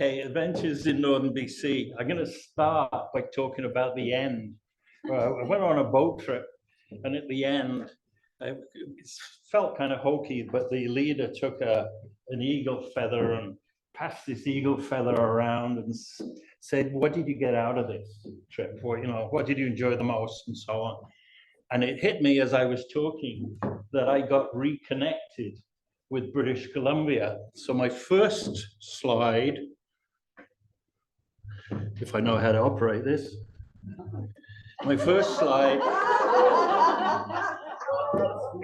Okay, adventures in northern BC. I'm going to start by talking about the end. I went on a boat trip, and at the end, it felt kind of hokey, but the leader took an eagle feather and passed this eagle feather around and said, "What did you get out of this trip? What did you enjoy the most?" and so on. And it hit me as I was talking that I got reconnected with British Columbia. So my first slide, if I know how to operate this, my first slide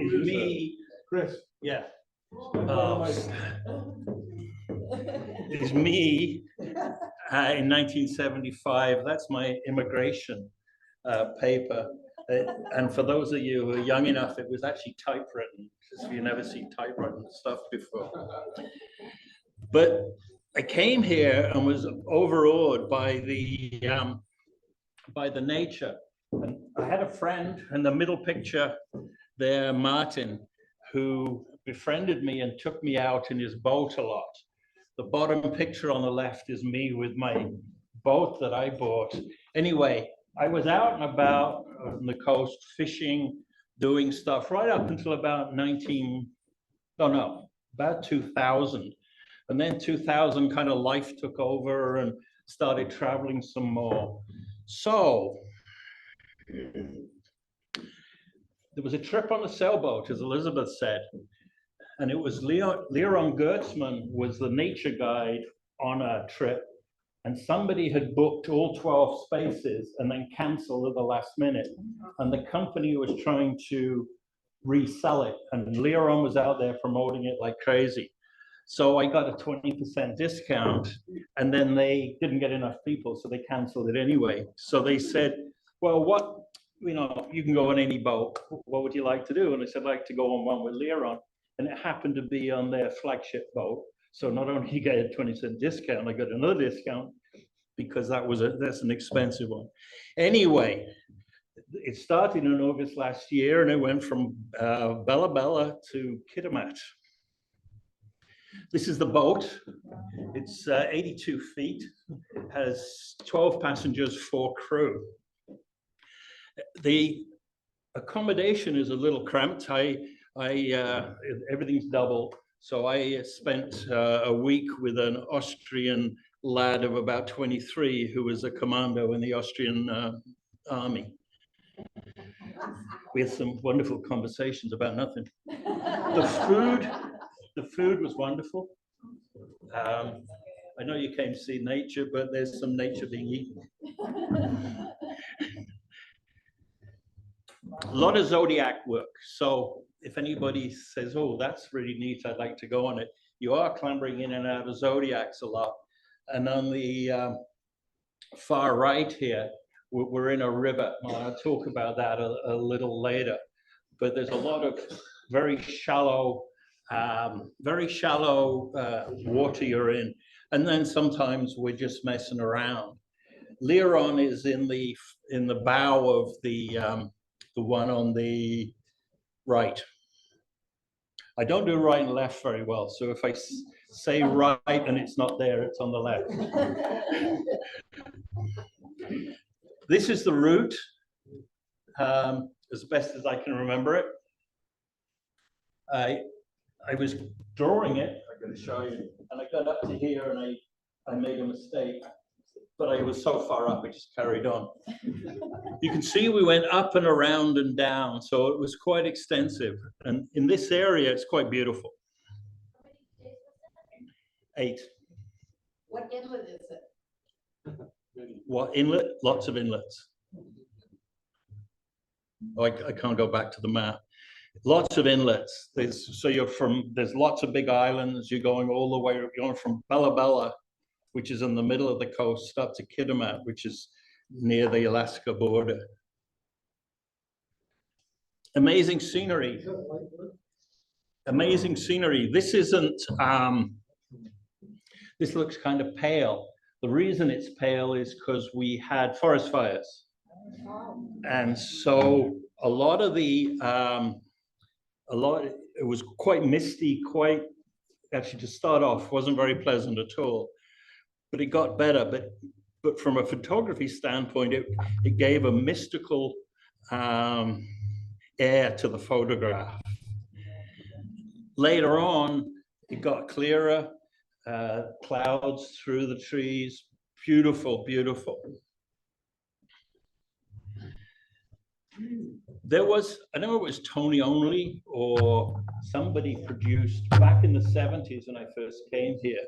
is me, Chris. yeah, is me in 1975. That's my immigration paper. And for those of you who are young enough, it was actually typewritten, because you've never seen typewritten stuff before. But I came here and was overawed by the nature. And I had a friend in the middle picture there, Martin, who befriended me and took me out in his boat a lot. The bottom picture on the left is me with my boat that I bought. Anyway, I was out and about on the coast fishing, doing stuff right up until about 2000. And then 2000 kind of life took over and started traveling some more. So there was a trip on a sailboat, as Elizabeth said, and it was Leron Gertzman was the nature guide on a trip, and somebody had booked all 12 spaces and then canceled at the last minute. And the company was trying to resell it, and Leron was out there promoting it like crazy. So I got a 20% discount, and then they didn't get enough people, so they canceled it anyway. So they said, well, you can go on any boat. What would you like to do? And I said, I'd like to go on one with Leron. And it happened to be on their flagship boat. So not only you get a 20% discount, I got another discount because that's an expensive one. Anyway, it started in August last year, and it went from Bella Bella to Kitimat. This is the boat. It's 82 feet, has 12 passengers, 4 crew. The accommodation is a little cramped. Everything's double. So I spent a week with an Austrian lad of about 23 who was a commando in the Austrian army. We had some wonderful conversations about nothing. The food was wonderful. I know you came to see nature, but there's some nature being eaten. A lot of zodiac work. So if anybody says, oh, that's really neat, I'd like to go on it, you are clambering in and out of zodiacs a lot. And on the far right here, we're in a river. I'll talk about that a little later. But there's a lot of very shallow water you're in. And then sometimes we're just messing around. Leron is in the bow of the one on the right. I don't do right and left very well, so if I say right and it's not there, it's on the left. This is the route, as best as I can remember it. I was drawing it, I'm going to show you, and I got up to here and I made a mistake. But I was so far up, I just carried on. You can see we went up and around and down, so it was quite extensive. And in this area, it's quite beautiful. 8. What inlet is it? What inlet? Lots of inlets. Oh, I can't go back to the map. Lots of inlets. There's lots of big islands. You're going all the way, you're going from Bella Bella, which is in the middle of the coast, up to Kitimat, which is near the Alaska border. Amazing scenery. Amazing scenery. This isn't, this looks kind of pale. The reason it's pale is because we had forest fires. And so it was quite misty, actually to start off, wasn't very pleasant at all. but it got better. But from a photography standpoint, it gave a mystical air to the photograph. Later on, it got clearer, clouds through the trees, beautiful, beautiful. There was, I don't know if it was Tony Only or somebody produced back in the 70s when I first came here.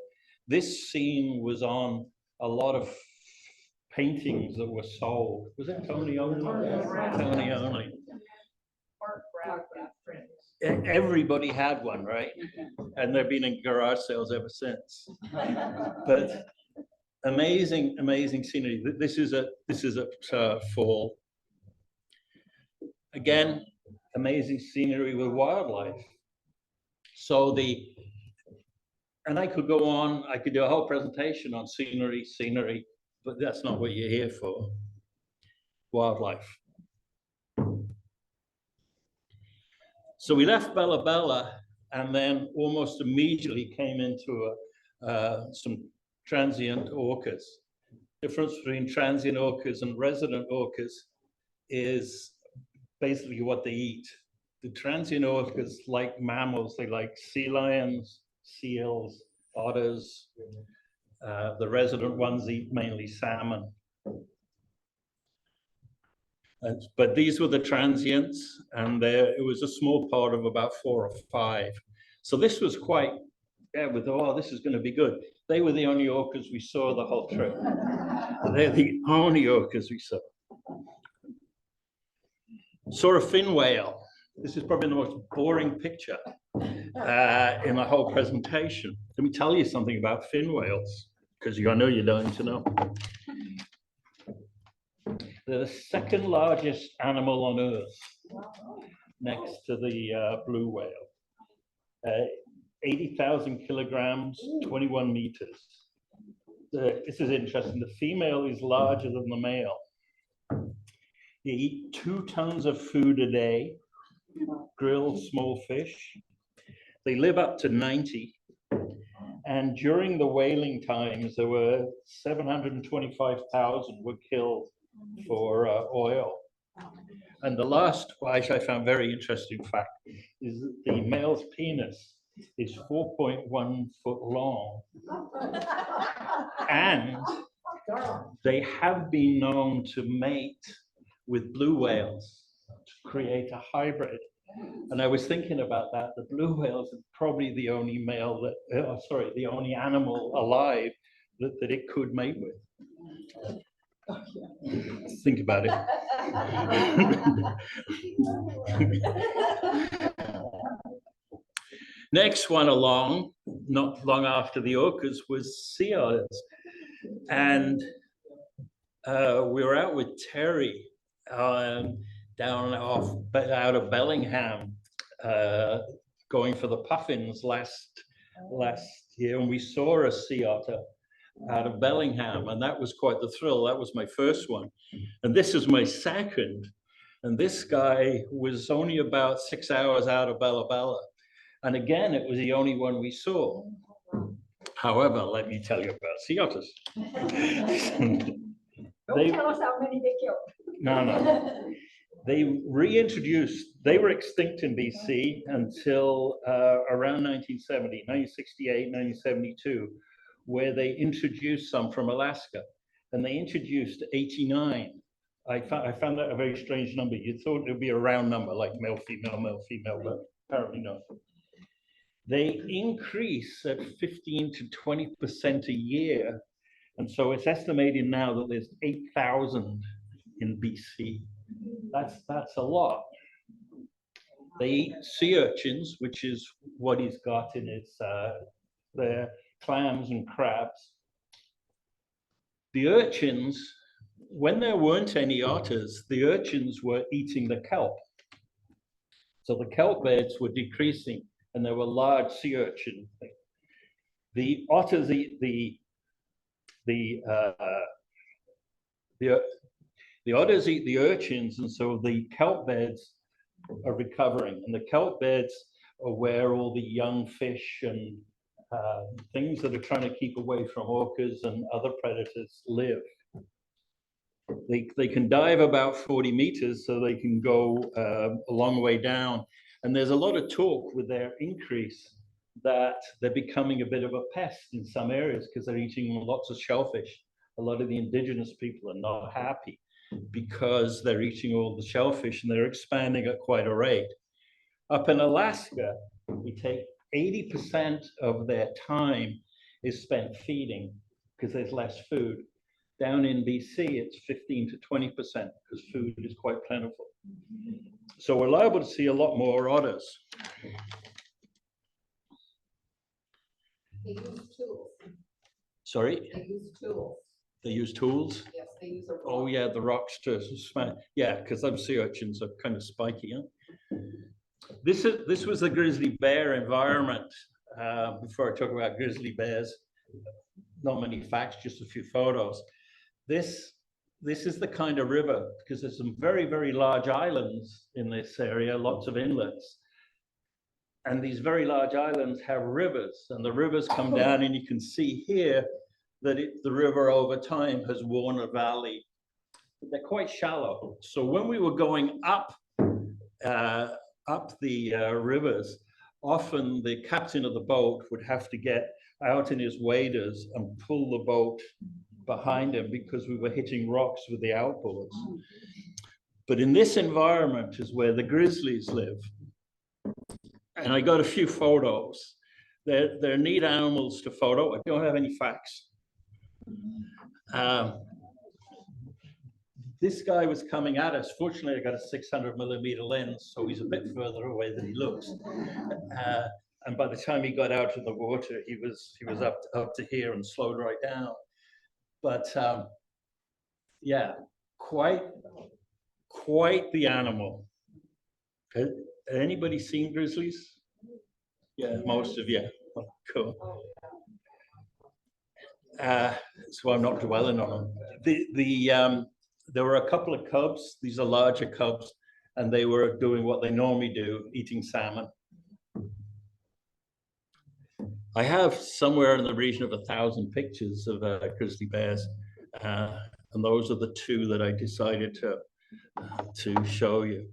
This scene was on a lot of paintings that were sold. Was it Tony Only? Tony Only. Everybody had one, right? And they've been in garage sales ever since. But amazing, amazing scenery. This is at fall. Again, amazing scenery with wildlife. So and I could go on, I could do a whole presentation on scenery, but that's not what you're here for. Wildlife. So we left Bella Bella and then almost immediately came into some transient orcas. Difference between transient orcas and resident orcas is basically what they eat. The transient orcas like mammals, they like sea lions, seals, otters. The resident ones eat mainly salmon. But these were the transients, and it was a small part of about 4 or 5. So this was quite, this is going to be good. They were the only orcas we saw the whole trip. They're the only orcas we saw. Saw a fin whale. This is probably the most boring picture in the whole presentation. Let me tell you something about fin whales, because I know you're dying to know. They're the second largest animal on Earth, next to the blue whale. 80,000 kilograms, 21 meters. This is interesting. The female is larger than the male. They eat 2 tons of food a day, grilled small fish. They live up to 90. And during the whaling times, there were 725,000 were killed for oil. And the last, which I found very interesting fact, is that the male's penis is 4.1 foot long. And they have been known to mate with blue whales to create a hybrid. And I was thinking about that. The blue whales are probably the only the only animal alive that it could mate with. Think about it. Next one along, not long after the orcas, was sea otters. And we were out with Terry down out of Bellingham, going for the puffins last year, and we saw a sea otter out of Bellingham, and that was quite the thrill. That was my first one, and this is my second. And this guy was only about 6 hours out of Bella Bella, and again, it was the only one we saw. However, let me tell you about sea otters. Don't tell us how many they killed. No. They reintroduced, they were extinct in BC until around 1970, 1968, 1972, where they introduced some from Alaska. And they introduced 89. I found that a very strange number. You thought it would be a round number, like male, female, but apparently not. They increase at 15 to 20% a year. And so it's estimated now that there's 8,000 in BC. That's a lot. They eat sea urchins, which is what he's got in his their clams and crabs. The urchins, when there weren't any otters, the urchins were eating the kelp. So the kelp beds were decreasing, and there were large sea urchins. The otters eat the otters eat the urchins, and so the kelp beds are recovering. And the kelp beds are where all the young fish and things that are trying to keep away from orcas and other predators live. They can dive about 40 meters, so they can go a long way down. And there's a lot of talk with their increase that they're becoming a bit of a pest in some areas because they're eating lots of shellfish. A lot of the indigenous people are not happy because they're eating all the shellfish and they're expanding at quite a rate. Up in Alaska, we take 80% of their time is spent feeding because there's less food. Down in BC, it's 15 to 20% because food is quite plentiful. So we're liable to see a lot more otters. They use tools. Sorry? They use tools. They use tools? Yes, they use a rock. Oh yeah, the rocks to smash. Yeah, because those sea urchins are kind of spiky, huh? This was the grizzly bear environment. Before I talk about grizzly bears, not many facts, just a few photos. This is the kind of river, because there's some very, very large islands in this area, lots of inlets. And these very large islands have rivers, and the rivers come down, and you can see here that the river over time has worn a valley. But they're quite shallow. So when we were going up the rivers, often the captain of the boat would have to get out in his waders and pull the boat behind him because we were hitting rocks with the outboards. But in this environment is where the grizzlies live. And I got a few photos. They're neat animals to photo. I don't have any facts. This guy was coming at us. Fortunately, I got a 600mm lens, so he's a bit further away than he looks. And by the time he got out of the water, he was up to here and slowed right down. But yeah, quite the animal. Has anybody seen grizzlies? Yeah, most of you. Oh, cool. So I'm not dwelling on them. There were a couple of cubs. These are larger cubs, and they were doing what they normally do, eating salmon. I have somewhere in the region of 1,000 pictures of grizzly bears, and those are the two that I decided to show you.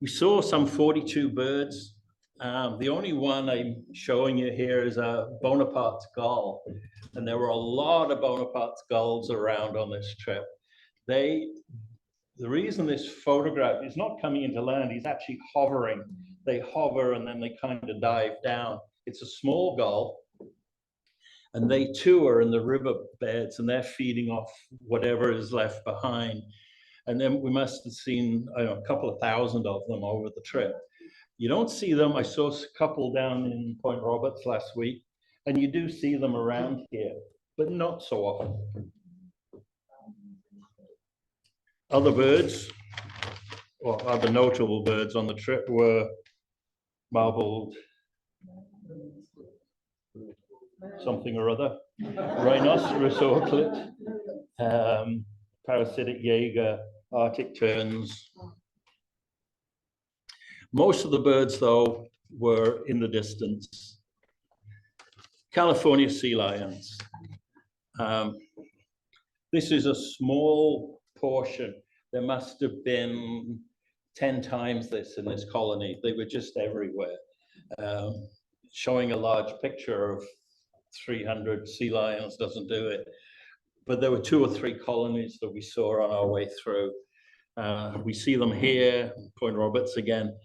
We saw some 42 birds. The only one I'm showing you here is a Bonaparte's gull, and there were a lot of Bonaparte's gulls around on this trip. The reason this photograph is not coming into land, he's actually hovering. They hover and then they kind of dive down. It's a small gull, and they too are in the riverbeds, and they're feeding off whatever is left behind. And then we must have seen, I don't know, a couple of thousand of them over the trip. You don't see them. I saw a couple down in Point Roberts last week, and you do see them around here, but not so often. Other birds, or other notable birds on the trip were marbled something or other, rhinoceros auklet, parasitic jaeger, Arctic terns. Most of the birds, though, were in the distance. California sea lions. This is a small portion. There must have been 10 times this in this colony. They were just everywhere. Showing a large picture of 300 sea lions doesn't do it. But there were 2 or 3 colonies that we saw on our way through. We see them here, Point Roberts again.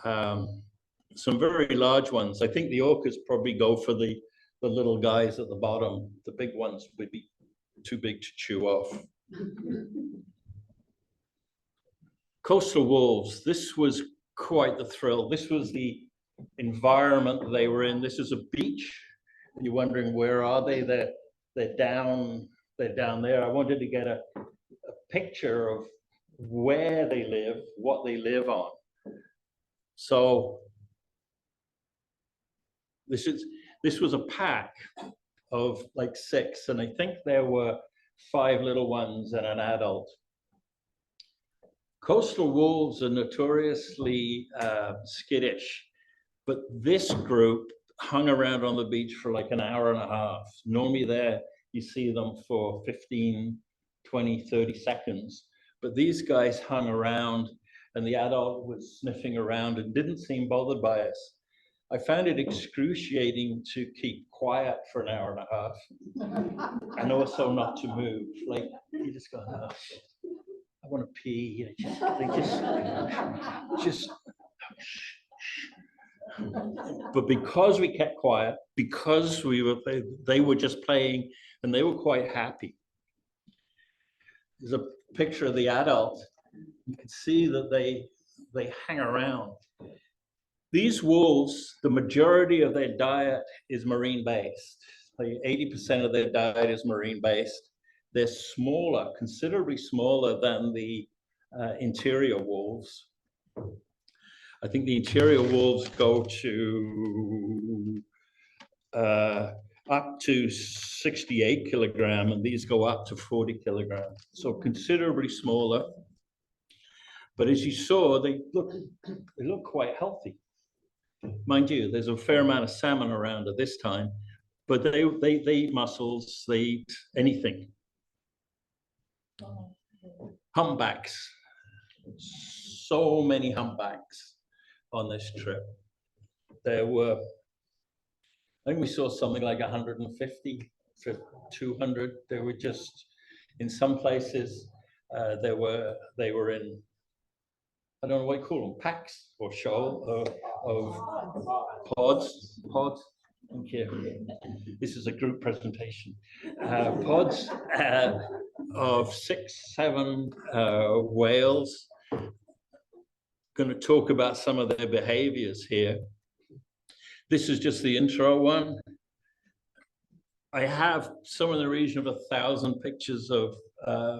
Some very large ones. I think the orcas probably go for the little guys at the bottom. The big ones would be too big to chew off. Coastal wolves. This was quite the thrill. This was the environment they were in. This is a beach. You're wondering, where are they? They're down there. I wanted to get a picture of where they live, what they live on. So this was a pack of like 6, and I think there were 5 little ones and an adult. Coastal wolves are notoriously skittish, but this group hung around on the beach for like an hour and a half. Normally there, you see them for 15, 20, 30 seconds. But these guys hung around, and the adult was sniffing around and didn't seem bothered by us. I found it excruciating to keep quiet for an hour and a half and also not to move. Like, you just go, oh, I want to pee. They just, but because we kept quiet, because they were just playing, and they were quite happy. There's a picture of the adult. You can see that they hang around. These wolves, the majority of their diet is marine-based. Like 80% of their diet is marine-based. They're smaller, considerably smaller than the interior wolves. I think the interior wolves go to up to 68 kilogram, and these go up to 40 kilograms. So considerably smaller. But as you saw, they look quite healthy. Mind you, there's a fair amount of salmon around at this time, but they eat mussels, they eat anything. Humpbacks, so many humpbacks on this trip. There were, I think we saw something like 150 to 200. They were just, in some places, they were in, I don't know what you call them, packs or shoal of pods. Thank you. This is a group presentation. Pods of 6, 7 whales. Going to talk about some of their behaviors here. This is just the intro one. I have somewhere in the region of 1,000 pictures of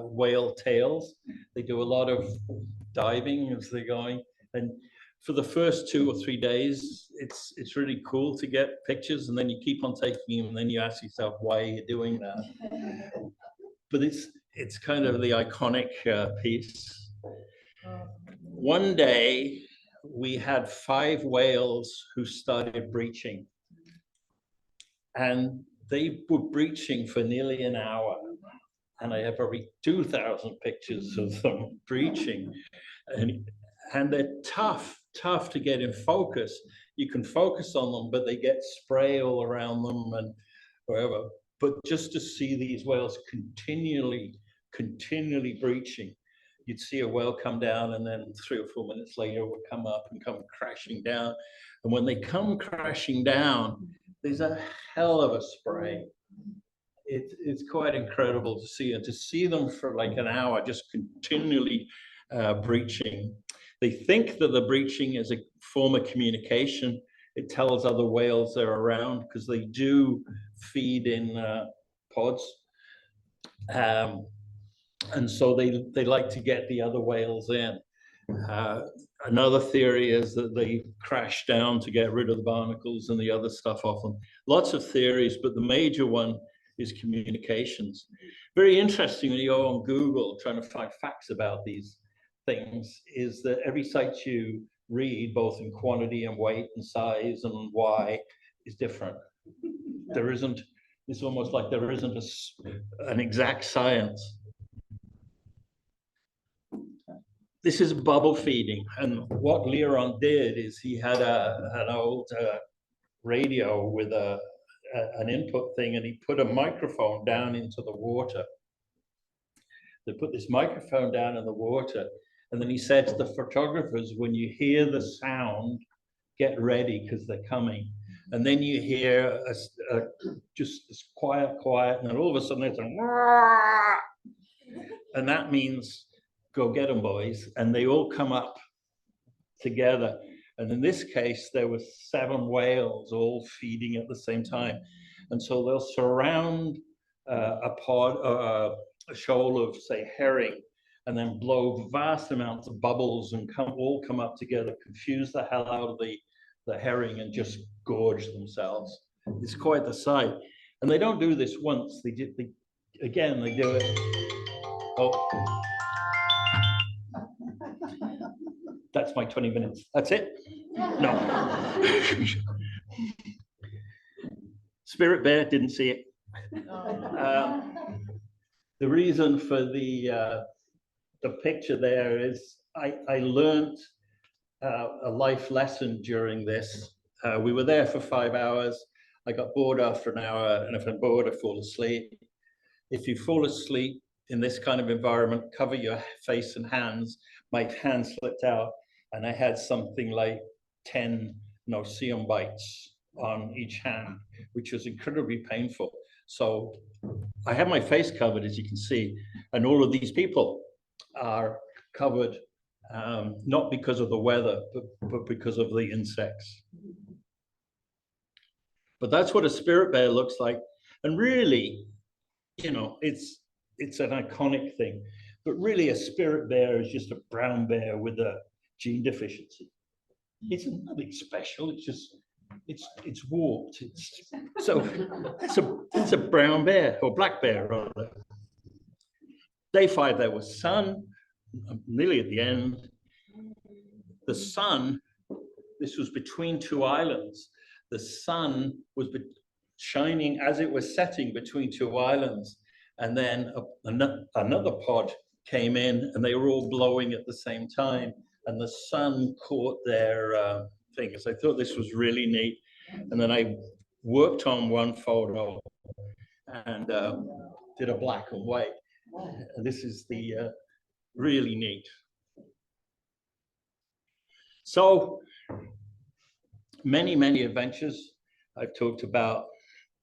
whale tails. They do a lot of diving as they're going, and for the first 2 or 3 days, it's really cool to get pictures, and then you keep on taking them, and then you ask yourself why you're doing that. But it's kind of the iconic piece. One day, we had 5 whales who started breaching, and they were breaching for nearly an hour. And I have probably 2,000 pictures of them breaching. And they're tough to get in focus. You can focus on them, but they get spray all around them and wherever. But just to see these whales continually breaching, you'd see a whale come down, and then 3 or 4 minutes later would come up and come crashing down. And when they come crashing down, there's a hell of a spray. It's quite incredible to see, and to see them for like an hour just continually breaching. They think that the breaching is a form of communication. It tells other whales they're around, because they do feed in pods. And so they like to get the other whales in. Another theory is that they crash down to get rid of the barnacles and the other stuff off them. Lots of theories, but the major one is communications. Very interesting when you go on Google trying to find facts about these things, is that every site you read, both in quantity and weight and size and why, is different. There isn't, it's almost like there isn't an exact science. This is bubble feeding, and what Leon did is he had an old radio with an input thing, and he put a microphone down into the water. They put this microphone down in the water, and then he said to the photographers, when you hear the sound, get ready because they're coming. And then you hear just this quiet, and then all of a sudden it's a, and that means go get them, boys. And they all come up together. And in this case, there were 7 whales all feeding at the same time. And so they'll surround a pod, a shoal of, say, herring, and then blow vast amounts of bubbles and all come up together, confuse the hell out of the herring, and just gorge themselves. It's quite the sight. And they don't do this once. They do it. Oh. That's my 20 minutes. That's it? No. Spirit bear, didn't see it. The reason for the picture there is I learned a life lesson during this. We were there for 5 hours. I got bored after an hour, and if I'm bored, I fall asleep. If you fall asleep in this kind of environment, cover your face and hands. My hand slipped out, and I had something like 10 no-see-um bites on each hand, which was incredibly painful. So I have my face covered, as you can see, and all of these people are covered, not because of the weather, but because of the insects. But that's what a spirit bear looks like. And really, you know, it's an iconic thing. But really, a spirit bear is just a brown bear with a gene deficiency. It's nothing special. It's just it's warped. So it's a brown bear, or black bear rather. Day 5, there was sun, nearly at the end. The sun, this was between 2 islands. The sun was shining as it was setting between 2 islands. And then another pod came in, and they were all blowing at the same time. And the sun caught their things. I thought this was really neat. And then I worked on one photo and did a black and white. And this is the really neat. So many adventures. I've talked about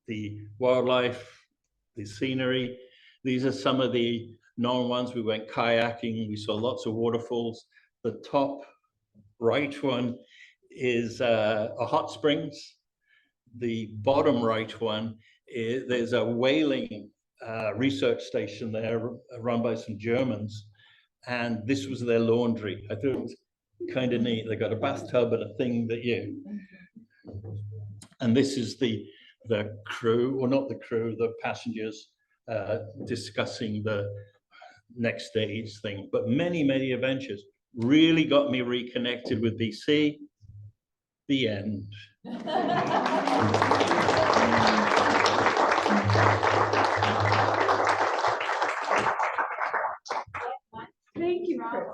the wildlife, the scenery. These are some of the known ones. We went kayaking. We saw lots of waterfalls. The top right one is a hot springs. The bottom right one is there's a whaling research station there run by some Germans, and this was their laundry. I thought it was kind of neat. They got a bathtub and a thing that you, and this is the crew, or not the crew, the passengers discussing the next stage thing. But many adventures really got me reconnected with BC. The end. Thank you, Chris.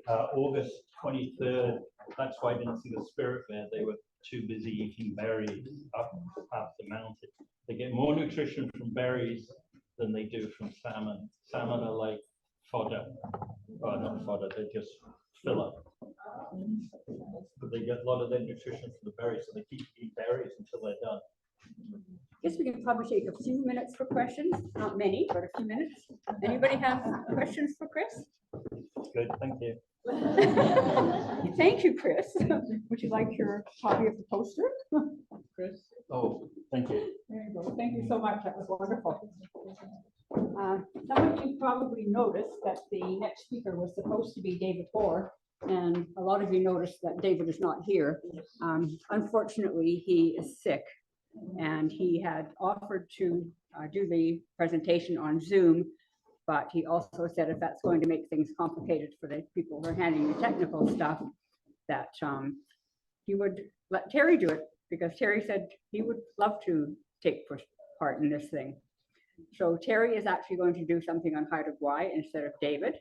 August 23rd. That's why I didn't see the spirit bear. They were too busy eating berries up the mountain. They get more nutrition from berries than they do from salmon. Salmon are like fodder. Well, not fodder, they're just filler. But they get a lot of their nutrition from the berries, so they keep eating berries until they're done. I guess we can probably take a few minutes for questions. Not many, but a few minutes. Anybody have questions for Chris? Good, thank you. Thank you, Chris. Would you like your copy of the poster? Chris? Oh, thank you. There you go. Thank you so much. That was wonderful. Some of you probably noticed that the next speaker was supposed to be David Hoare, and a lot of you noticed that David is not here. Unfortunately, he is sick, and he had offered to do the presentation on Zoom, but he also said if that's going to make things complicated for the people who are handling the technical stuff, that he would let Terry do it, because Terry said he would love to take part in this thing. So Terry is actually going to do something on Haida Gwaii instead of David.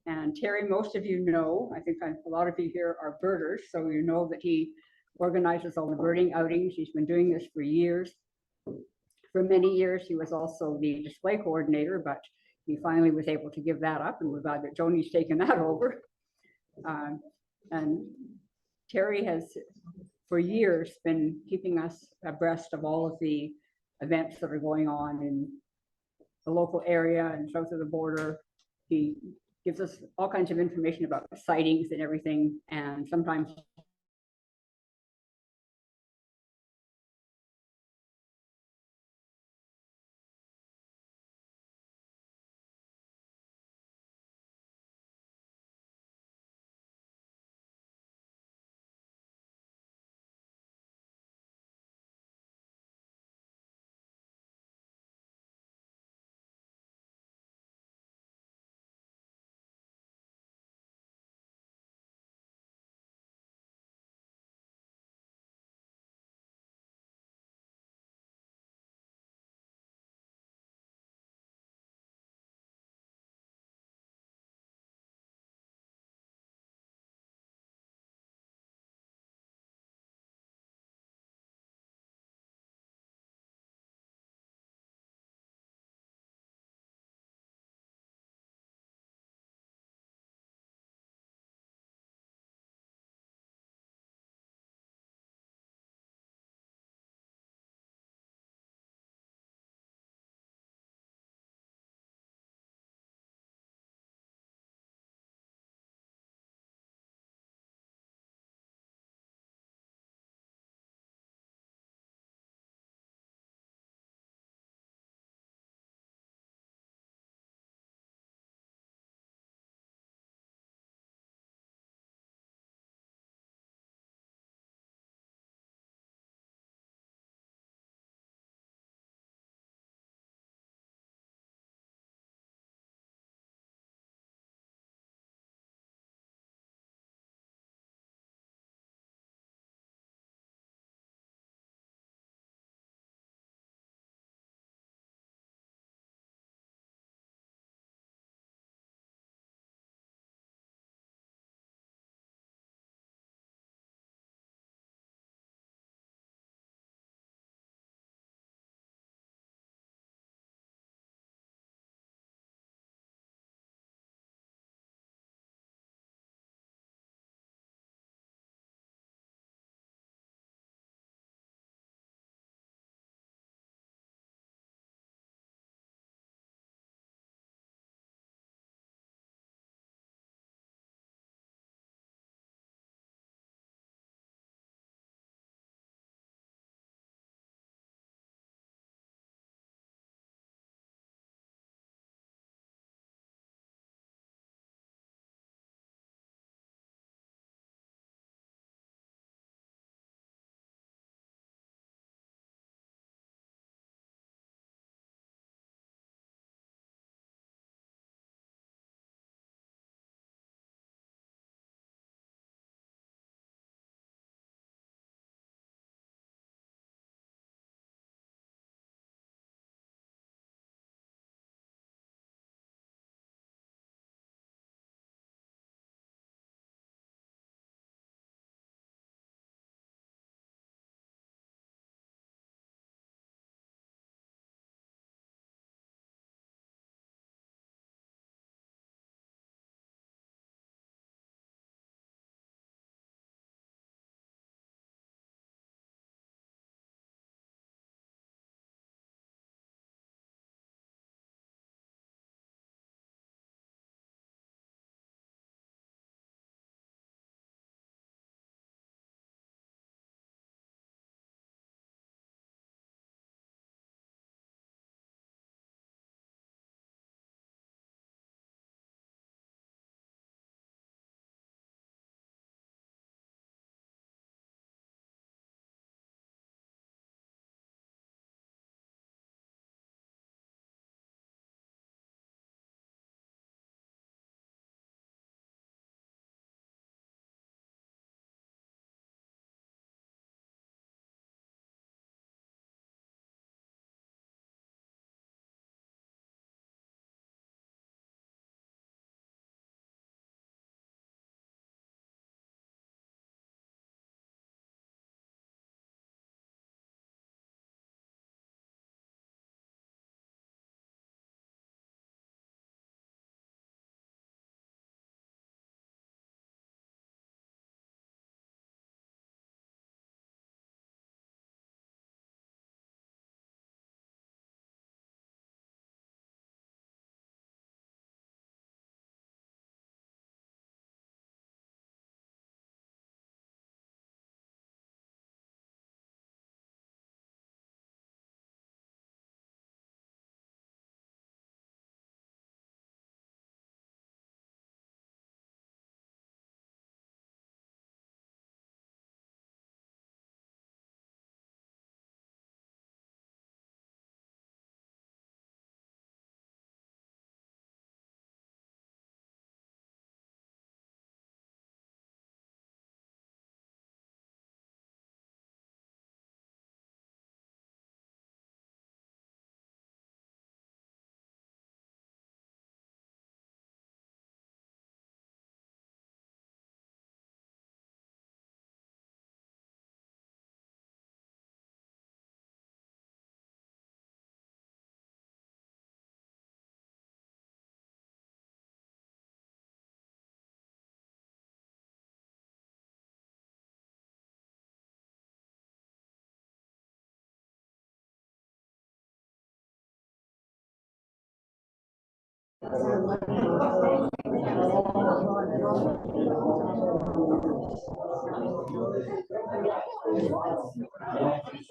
And Terry, most of you know, I think a lot of you here are birders, so you know that he organizes all the birding outings. He's been doing this for years. For many years, he was also the display coordinator, but he finally was able to give that up, and we're glad that Joni's taken that over. And Terry has, for years, been keeping us abreast of all of the events that are going on in the local area and south of the border. He gives us all kinds of information about sightings and everything, and sometimes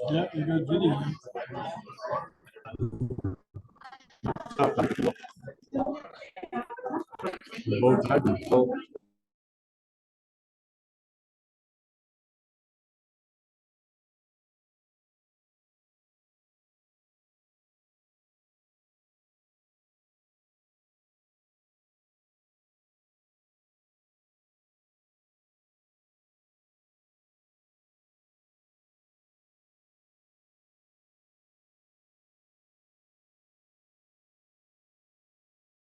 Yeah, you got video. The boat had been full.